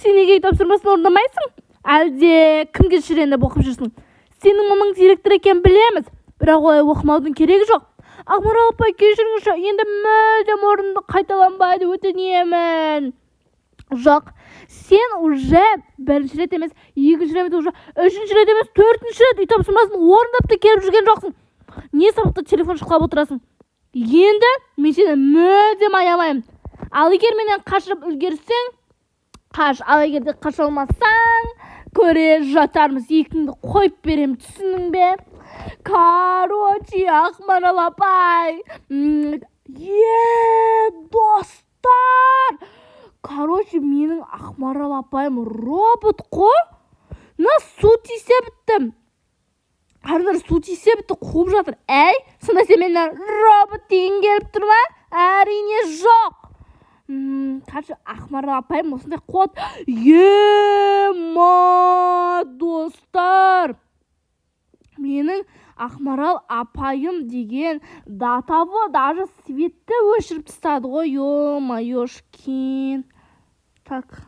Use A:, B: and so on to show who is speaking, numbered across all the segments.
A: сен неге үй тапсырмасын орындамайсың? Әлде кімге шіреніп оқып жүрсің? Сенің мамаң директор екенін білеміз, бірақ олай оқымаудың керегі жоқ. Ақмарал апай, кешіріңізші, енді мүлдем орынды қайталанбайды, өтінемін. Жоқ, сен уже бірінші рет емес, екінші рет емес, үшінші рет емес, төртінші рет үй тапсырмасын орындап та келіп жүрген жоқсың. Не сабақта телефон шұқылап отырасың? Енді мен сені мүлдем аямаймын. Ал егер менен қашырып үлгерсең, қаш, ал егер де қаша алмасаң, көре жатармыз, екіңді қойып берем, түсінің бе? Короче, Ақмарал апай. Достар! Короче, менің Ақмарал апайым робот қой. Су тисе бітті. Қарындар су тисе бітті, қуып жатыр. Әй, сонда сен менен робот деген келіп тұр ма? Әрине жоқ. Короче, Ақмарал апайым осындай қуат. Достар! Менің Ақмарал апайым деген датаво даже светті өшіріп тастады ғой. Ё-моёшкин. Так.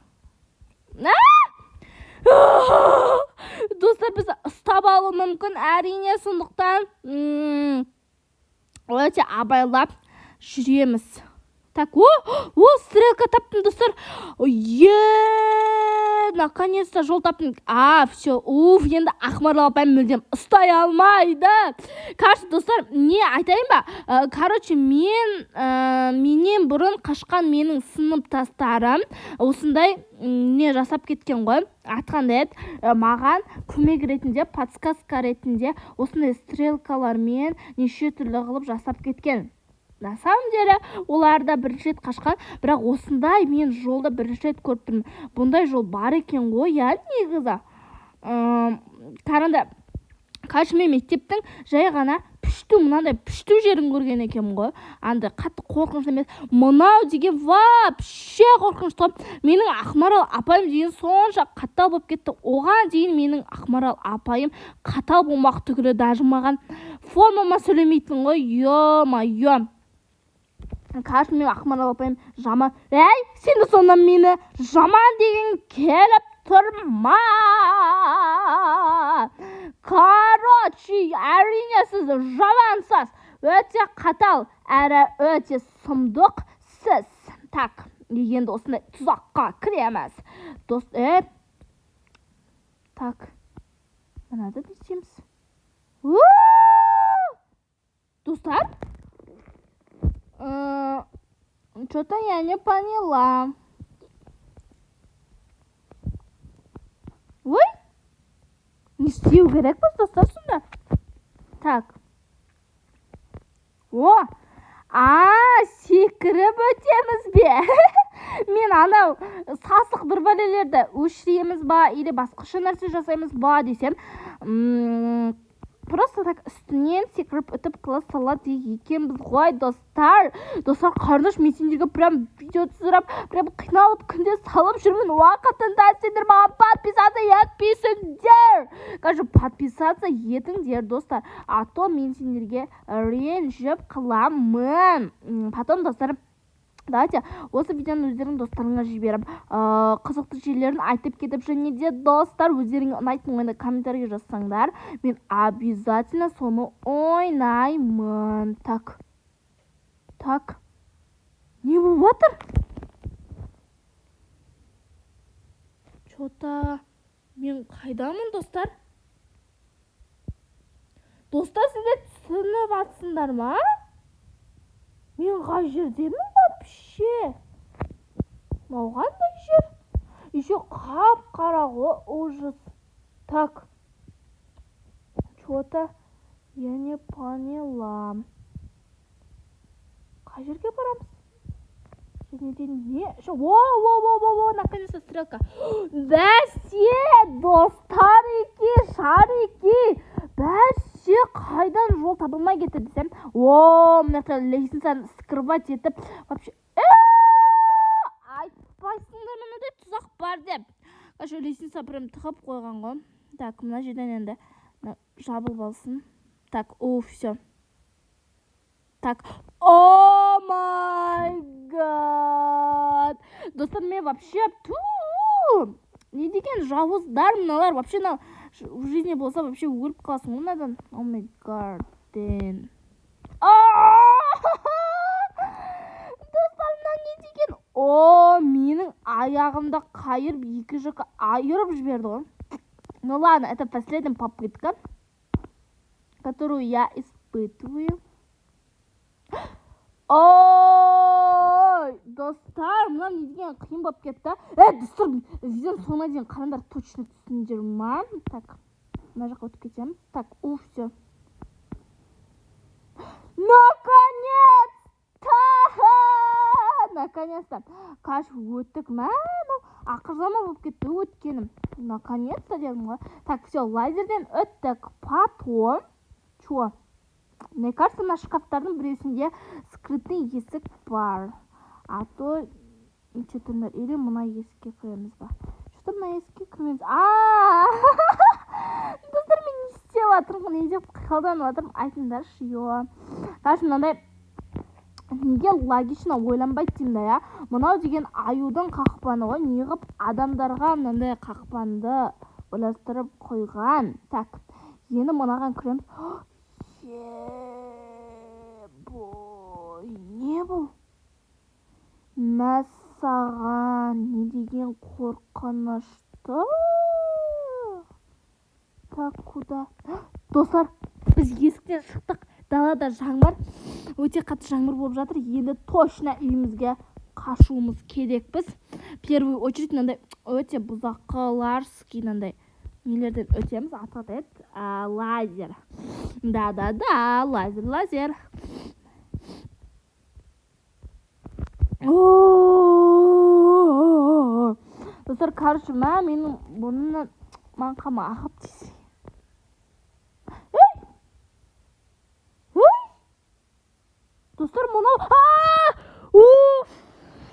A: Достар, біз ұстап алу мүмкін, әрине, сондықтан өте абайлап жүреміз. Так, стрелка таптым, достар. Наконец-то жол таптым. Все, енді Ақмарал апайым мүлдем ұстай алмайды. Короче, достар, не айтайын ба? Короче, менен бұрын қашқан менің сыныптастарым осындай не жасап кеткен ғой. Айтқандай еді, маған көмек ретінде, подсказка ретінде осындай стрелкалармен неше түрлі қылып жасап кеткен. На самом деле, оларда бірінші рет қашқан, бірақ осындай мен жолда бірінші рет көріп бұндай жол бар екен ғой, негізі. Қарында, мен мектептің жай ғана мынандай пүшту жерін көрген екен ғой. Андай қатты қорқынышты емес. Мынау деген вообще қорқынышты. Менің Ақмарал апайым деген сонша қатал болып кетті. Оған дейін менің Ақмарал апайым қатал болмақ түгілі даже маған формама сөйлемейтін ғой. Ё-моё. Короче, мен Ақмарал апайым жаман. Әй, сен де сонда мені жаман деген келіп тұрма. Короче, әрине сіз жамансыз, өте қатал, әрі өте сұмдық сіз. Так, енді осындай тұзаққа кіреміз. Так, мынада не істейміз? Достар? Что-то я не поняла. Ой? Не істеу керек біз, достар, сонда? Так. Секіріп өтеміз бе? Мен анау сасық бір бәлелерді өшіреміз ба, или басқаша нәрсе жасаймыз ба десем, просто так үстінен секіріп өтіп класс салады екенбіз ғой, достар. Достар, қарныш, мен сендерге прям видео түсіріп, прям қиналып күнде салып жүрмін. Уақытында сендер маған подписаться етпейсіңдер. Короче, подписаться етіңдер, достар. А то мен сендерге ренжіп қаламын. Потом, достар, давайте осы видеоны өздерің достарыңа жіберіп, қызықты жерлерін айтып кетіп, және де достар, өздеріңе ұнайтын ойында комментарийге жазсаңдар, мен обязательно соны ойнаймын. Так. Не болып отыр? Что-то мен қайдамын, достар? Достар, сіздер түсініп атсыңдар ма? Мен қай жердемін вообще? Мауғандай жер? Еще қап-қара ғой, ужас. Так. Что-то я не поняла. Қай жерге барамыз? Және де не? Во, наконец-то стрелка. Бәсе, достарики, шарики. Бәсе, қайдан жол табылмай кетті десем. Мына лестницаны скрывать етіп. Вообще, айтпайсыңдар мынандай тұзақ бар деп. Қашы лестница прям тығып қойған ғой. Так, мына жерден енді жабылып алсын. Так, все. Так, о май гад. Достар, мен вообще не деген жауыздар мыналар. Вообще в жизни болса вообще өліп қаласың онадан. О май гарден. Достар, мына не деген? Менің аяғымда қайырып екі жаққа айырып жіберді ғой. Ну ладно, это последняя попытка, которую я испытываю. Ой, достар, мына не деген қиын болып кетті. Достар, видеоның соңына дейін қараңдар, точно түсіндер ма? Так, мына жаққа өтіп кетеміз. Так, все. Наконец-то! Қаш өттік ма? Ақырзама болып кетті өткенім. Наконец-то дедім ғой. Так, все, лазерден өттік. Потом, чё? Мне кажется, на шкафтардың біреусінде скрытный есік бар. А то, нечетіндер, или мұна есікке кіреміз ба? Что-то мұна есікке кіреміз? Достар, мен не істеп атырмын, не деп қиқалданып атырмын, айтыңдаршы, Қаш, мынандай неге логично ойланбайды деймін да, Мынау деген аюдың қақпаны ғой, неғып адамдарға мынандай қақпанды ойластырып қойған. Так, енді мынаған кіреміз. Не бұл? Мәссаған, не деген қорқынышты. Так, куда? Достар, біз есіктен шықтық. Далада жаңбыр, өте қатты жаңбыр болып жатыр. Енді точно үйімізге қашуымыз керекпіз. Первый очередь мынандай өте бұзақыларский мынандай нелерден өтеміз. Атады лазер. Да, лазер. Достар, короче, менің бұнымнан маңқама ағып дейсі. Достар, мынау...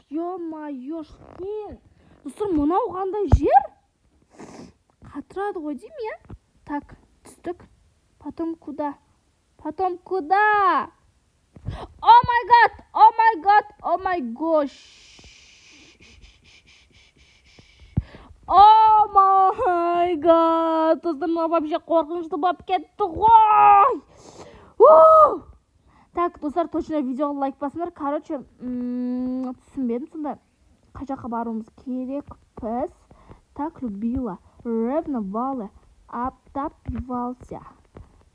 A: Ё-майо, шкен. Достар, мынау қандай жер? Қатырады ғой дейм, Так, түстік. Потом куда? О май гош. Достар, мынау вообще қорқынышты болып кетті ғой. Так, достар, точно видеоға лайк басыңдар. Короче, түсінбедім сонда. Қай жаққа баруымыз керекпіз? Так, любила, ревновала, обтапливался.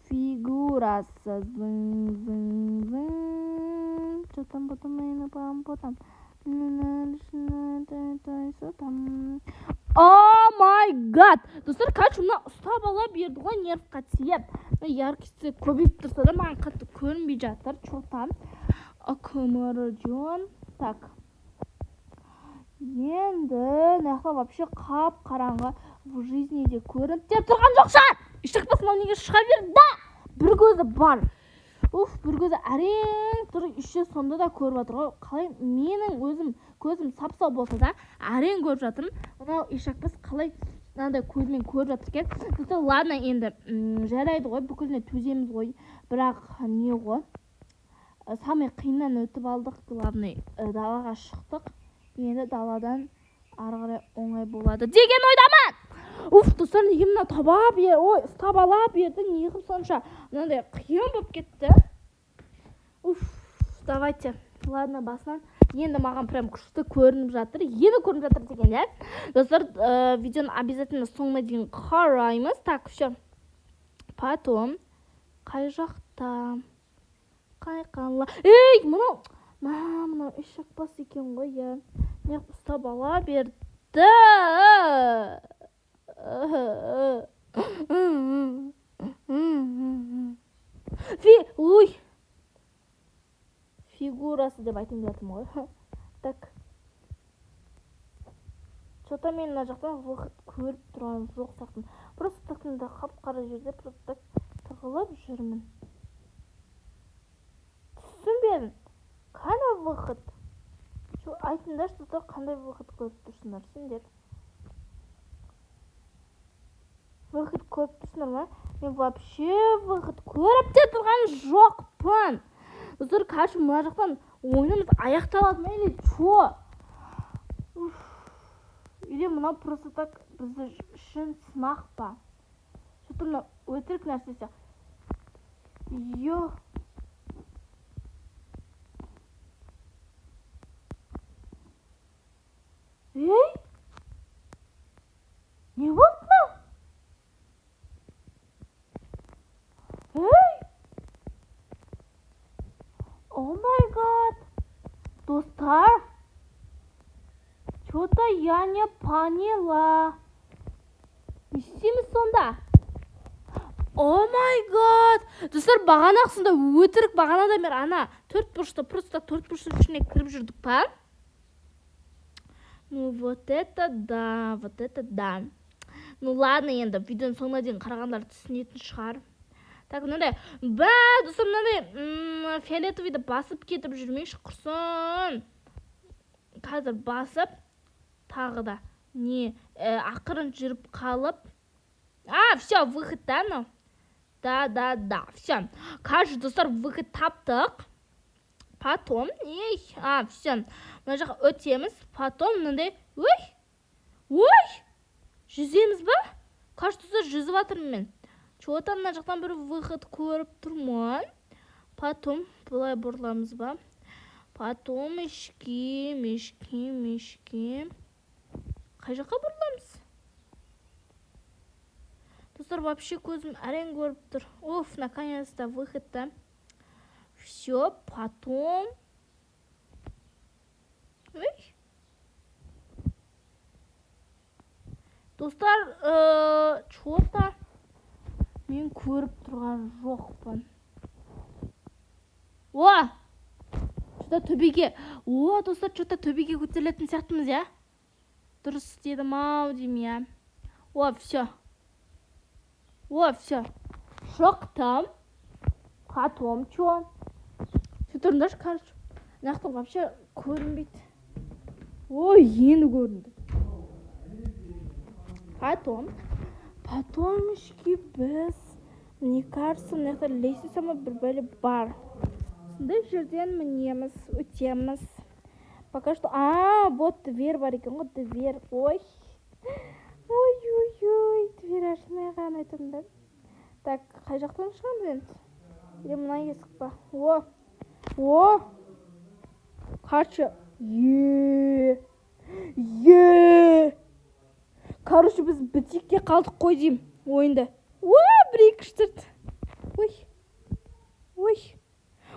A: Фигурасы. Зың. Что там потом? О май гад! Достар, короче, мына ұстап ала берді ғой, нервқа тиеп. Яркісі көбейіп тұрса да, маған қатты көрінбей жатыр. Чотан. Акымыржон. Так. Енді, нақла вообще қап қараңғы в жизни де көрініп тұрған жоқ шығар! Ешқақпас мынау неге шыға берді? Бір көзі бар. Бір көзі әрең тұр, іші сонда да көріп жатыр ғой. Қалай менің көзім сап-сау болса да, әрең көріп жатырмын. Мынау ешқақпас қалай мынандай көзімен көріп жатыр екен. Достар, ладно, енді жарайды ғой, бүкіліне төземіз ғой. Бірақ не ғой? Самый қиыннан өтіп алдық, главный далаға шықтық. Енді даладан ары қарай оңай болады деген ойдамын. Достар, неге мына ұстап ала берді, неғып сонша мынандай қиын болып кетті. Давайте, ладно, басынан. Енді маған прям күшті көрініп жатыр. Деген, Достар, видеоны обязательно соңына дейін қараймыз. Так, все. Потом, қай жақта? Қайқанла. Мынау ешек бас екен ғой, Не ұстап ала берді. Фигурасы деп айтайын жатырмын ғой. Так. Что-то мен мына жақтан выход көріп тұрған жоқ сақтым. Просто тақында қап-қара жерде просто тығылып жүрмін. Түсінбедім. Қандай выход? Айтыңдаршы, достар, қандай выход көріп тұрсыңдар сендер? Выход көріп тұрсыңдар ма? Мен вообще выход көріп те тұрған жоқпын. Достар, қашым мына жақтан ойынымыз аяқталады ма или чо? Или әлде мынау просто так біз үшін сынақ па? Что-то мына өтірік нәрсе сияқты. Ей? Не болды ма? Ей? О май гад! Достар, что-то я не поняла. Не істейміз сонда? О май гад! Достар, бағанақсында өтірік бағанадан бері ана төрт бұрышта просто төрт бұрыштың ішіне кіріп жүрдік па? Ну вот это да, вот это да. Ну ладно, енді видеоның соңына дейін қарағандар түсінетін шығар. Так, мынандай достар, мынандай фиолетовыйды басып кетіп жүрмейші құрсын. Қазір басып тағы да не ақырын жүріп қалып. Все, выход, да, ну? Да, все. Кажется, достар, выход таптық. Потом, все. Мына жаққа өтеміз. Потом мынандай, ой, жүземіз ба? Кажется, достар, жүзіп жатырмын мен. Чего-то мына жақтан бір выход көріп тұрмын. Потом былай бұрыламыз ба? Потом мешки. Қай жаққа бұрыламыз? Достар, вообще көзім әрең көріп тұр. Наконец-то выход-то. Все, потом... Достар, чего-то мен көріп тұрған жоқпын. Что-то төбеге. Достар, что-то төбеге көтерілетін сияқтымыз, я? Дұрыс істедім ау деймін, я. Все. Все. Шықтым. Потом что? Что тұрындашы, короче. Нақтың вообще көрінбейді. Енді көрінді. Потом ішке біз, мне кажется, мына лестница бір бөлі бар. Сондай жерден мінеміз, өтеміз. Пока что... вот дверь бар екен ғой, дверь. Ой, дверь ашылмайған айтымды. Так, қай жақтан шығамыз енді? Или мына есік па? Короче, короче, біз бітекте қалдық қой деймін ойында. Бір-екі үш-төрт. Ой.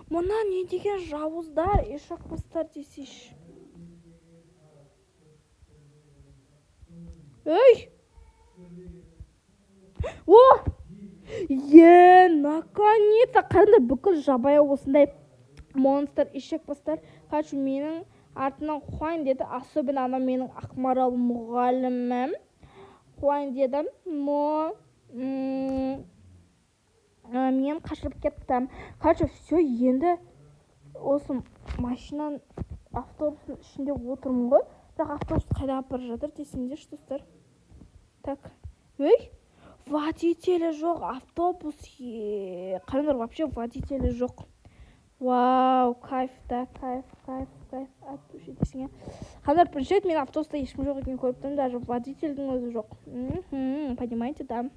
A: Мұна не деген жауыздар, ешақпастар десейші. Наконец-то қандай бүкіл жабая осындай монстр, ешақпастар. Короче, менің артынан қуайын деді, особенно ана менің ақмарал мұғалімім. Қуайын дедім, но мен қашырып кеттім. Короче, все, енді осы машинаның автобустың ішінде отырмын ғой. Бірақ автобус қайда апарып жатыр десеңдерші, достар. Так, водителі жоқ, автобус. Қараңдар, вообще водителі жоқ. Вау, кайф, да, кайф. От души десең. Қазір бірінші рет мен автобуста ешкім жоқ екен көріп тұрмын, даже водительдің өзі жоқ. Понимаете, да?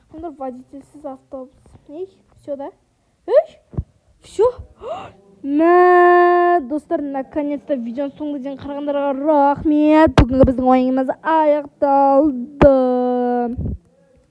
A: Қазір водительсіз автобус. Все, да? Все. Достар, наконец-то видеоның соңына дейін қарағандарға рахмет. Бүгінгі біздің ойынымыз аяқталды.